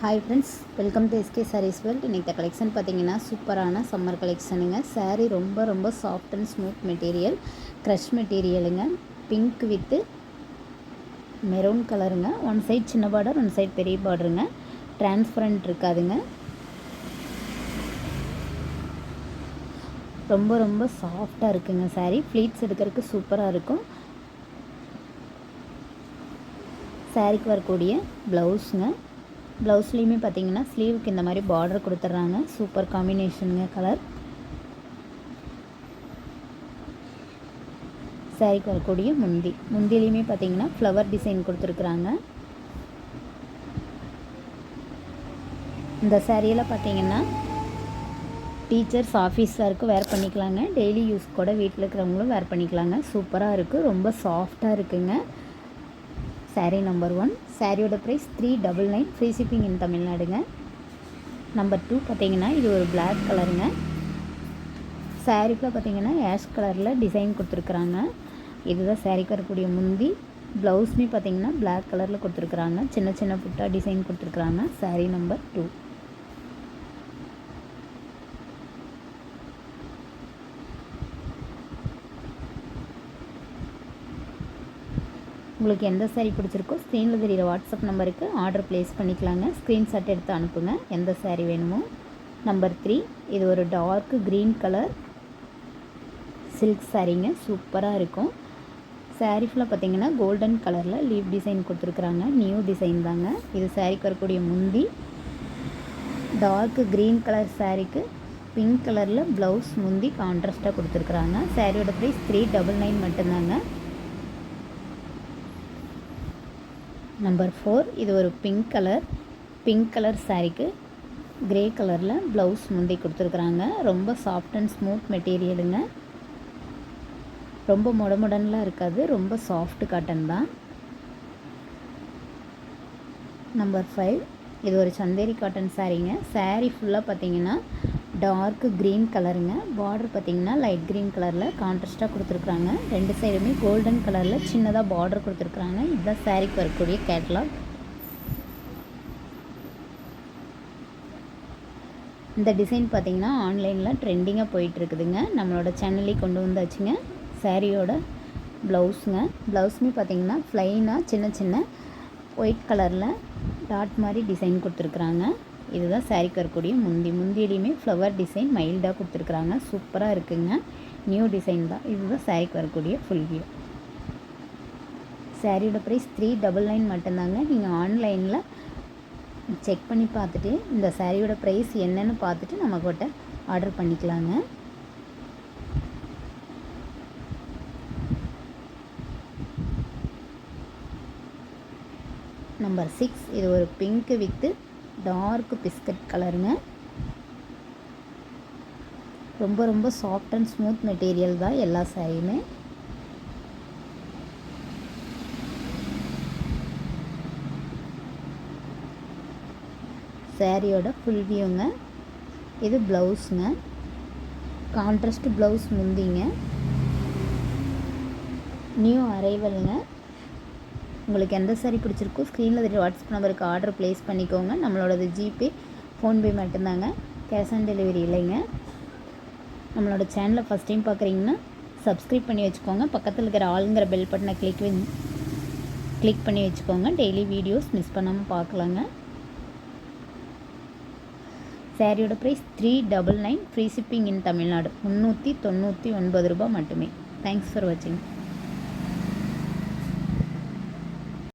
Hi friends, welcome to SK sarees world. இன்றைக்கி collection பார்த்தீங்கன்னா சூப்பரான சம்மர் கலெக்ஷனுங்க. சாரீ ரொம்ப soft and smooth material, crush மெட்டீரியலுங்க. பிங்க் வித்து மெரூன் கலருங்க. ஒன் சைட் சின்ன பார்டர், ஒன் சைட் பெரிய பார்டருங்க. டிரான்ஸ்பரண்ட் இருக்காதுங்க. ரொம்ப சாஃப்டாக இருக்குங்க சாரீ. ஃப்ளீட்ஸ் எடுக்கிறதுக்கு சூப்பராக இருக்கும். சாரீக்கு வரக்கூடிய ப்ளவுஸுங்க. ப்ளவுஸ்லேயுமே பார்த்தீங்கன்னா ஸ்லீவுக்கு இந்த மாதிரி பார்டர் கொடுத்துட்றாங்க. சூப்பர் காம்பினேஷனுங்க கலர். சாரீக்கு வரக்கூடிய முந்திலையுமே பார்த்தீங்கன்னா ஃப்ளவர் டிசைன் கொடுத்துருக்குறாங்க. இந்த சாரியில் பார்த்தீங்கன்னா டீச்சர்ஸ் ஆஃபீஸருக்கு வேர் பண்ணிக்கலாங்க. டெய்லி யூஸ் கூட வீட்டில் இருக்கிறவங்களும் வேர் பண்ணிக்கலாங்க. சூப்பராக இருக்குது. ரொம்ப சாஃப்டாக இருக்குங்க. சாரீ நம்பர் 1. சாரியோட ப்ரைஸ் 399. ஃப்ரீ ஷிப்பிங் இன் தமிழ்நாடுங்க. நம்பர் 2 பார்த்தீங்கன்னா இது ஒரு பிளாக் கலருங்க. சாரீக்குள்ள பார்த்தீங்கன்னா ஆஷ் கலரில் டிசைன் கொடுத்துருக்குறாங்க. இதுதான் சாரீக்கு வரக்கூடிய முந்தி. ப்ளவுஸ்மே பார்த்தீங்கன்னா பிளாக் கலரில் கொடுத்துருக்குறாங்க. சின்ன புட்டா டிசைன் கொடுத்துருக்குறாங்க. சாரீ நம்பர் 2. உங்களுக்கு எந்த சாரீ பிடிச்சிருக்கோ ஸ்க்ரீனில் தெரிகிற வாட்ஸ்அப் நம்பருக்கு ஆர்டர் ப்ளேஸ் பண்ணிக்கலாங்க. ஸ்க்ரீன்ஷாட் எடுத்து அனுப்புங்க எந்த சாரீ வேணுமோ. நம்பர் 3. இது ஒரு டார்க் க்ரீன் கலர் சில்க் சாரீங்க. சூப்பராக இருக்கும். சாரீ ஃபுல்லாக பார்த்தீங்கன்னா கோல்டன் கலரில் லீவ் டிசைன் கொடுத்துருக்குறாங்க. நியூ டிசைன் தாங்க. இது சாரீக்கு வரக்கூடிய முந்தி. டார்க் க்ரீன் கலர் சாரீக்கு பிங்க் கலரில் ப்ளவுஸ் முந்தி கான்ட்ராஸ்ட்டாக கொடுத்துருக்குறாங்க. சாரியோட ப்ரைஸ் 399 மட்டும்தாங்க. நம்பர் 4. இது ஒரு பிங்க் கலர் சாரீக்கு கிரே கலரில் ப்ளவுஸ் முந்தி கொடுத்துருக்குறாங்க. ரொம்ப சாஃப்ட் அண்ட் ஸ்மூத் மெட்டீரியலுங்க. ரொம்ப முடமுடன்லாம் இருக்காது. ரொம்ப சாஃப்ட் காட்டன் தான். நம்பர் 5. இது ஒரு சந்தேரி காட்டன் சாரீங்க. சாரீ ஃபுல்லாக பார்த்தீங்கன்னா டார்க் க்ரீன் கலருங்க. பார்டர் பார்த்தீங்கன்னா லைட் க்ரீன் கலரில் கான்ட்ராஸ்ட்டாக கொடுத்துருக்குறாங்க. ரெண்டு சைடுமே கோல்டன் கலரில் சின்னதாக பார்டர் கொடுத்துருக்குறாங்க. இதுதான் சாரீக்கு வரக்கூடிய கேட்லாக். இந்த டிசைன் பார்த்தீங்கன்னா ஆன்லைனில் ட்ரெண்டிங்காக போயிட்டுருக்குதுங்க. நம்மளோட சேனல்லே கொண்டு வந்தாச்சுங்க. சாரியோட ப்ளவுஸுங்க. ப்ளவுஸுமே பார்த்தீங்கன்னா ப்ளைனாக சின்ன ஒயிட் கலரில் டாட் மாதிரி டிசைன் கொடுத்துருக்குறாங்க. இதுதான் சாரீக்கு வரக்கூடிய முந்தியிலையுமே ஃப்ளவர் டிசைன் மைல்டாக கொடுத்துருக்குறாங்க. சூப்பராக இருக்குங்க. நியூ டிசைன் தான். இதுதான் சாரீக்கு வரக்கூடிய ஃபுல் வியூ. சாரியோட ப்ரைஸ் 399 மட்டும்தாங்க. நீங்கள் ஆன்லைனில் செக் பண்ணி பார்த்துட்டு இந்த சாரியோட ப்ரைஸ் என்னென்னு பார்த்துட்டு நம்மக்கிட்ட ஆர்டர் பண்ணிக்கலாங்க. நம்பர் 6. இது ஒரு பிங்க் வித்து டார்க் பிஸ்கட் கலருங்க. ரொம்ப சாஃப்ட் அண்ட் ஸ்மூத் மெட்டீரியல் தான் எல்லா சாரியுமே. சாரியோட ஃபுல் வியூங்க. இது ப்ளவுஸுங்க. கான்ட்ராஸ்ட் ப்ளவுஸ் முந்திங்க. நியூ அரைவலுங்க. உங்களுக்கு எந்த சாரீ பிடிச்சிருக்கோ ஸ்க்ரீனில் தெரியுற வாட்ஸ்அப் நம்பருக்கு ஆர்டர் ப்ளேஸ் பண்ணிக்கோங்க. நம்மளோடது ஜிபே, ஃபோன்பே மட்டும்தாங்க. கேஷ் ஆன் டெலிவரி இல்லைங்க. நம்மளோட சேனலை ஃபஸ்ட் டைம் பார்க்குறீங்கன்னா சப்ஸ்கிரைப் பண்ணி வச்சுக்கோங்க. பக்கத்தில் இருக்கிற ஆளுங்கிற பெல் பட்டனை கிளிக் பண்ணி வச்சுக்கோங்க. டெய்லி வீடியோஸ் மிஸ் பண்ணாமல் பார்க்கலாங்க. சாரியோட ப்ரைஸ் 399. ஃப்ரீ ஷிப்பிங் இன் தமிழ்நாடு. 399 ரூபாய் மட்டுமே. தேங்க்ஸ் ஃபார் வாட்சிங்.